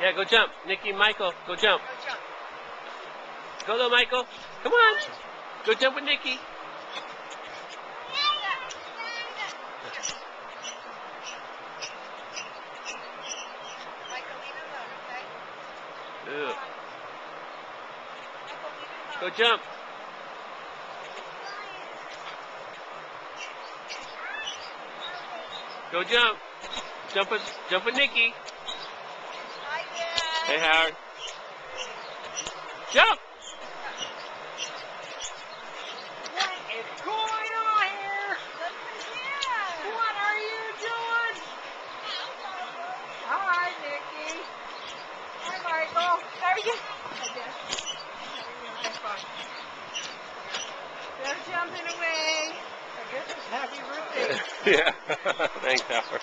Yeah, go jump. Nikki and Michael, go jump. Go jump. Go, little Michael. Come on. Go jump with Nikki. Michael, leave it alone, okay? Ew. Michael, leave it alone. Go jump. Go jump. Jump with Nikki. Hi, Dad. Hey, Howard. Jump. What is going on here? Look at Dad. What are you doing? Hi, Nikki. Hi, Michael. There you go. Hi, Dad. High five. They're jumping away. I guess it's happy birthday. Yeah. Thanks, Howard.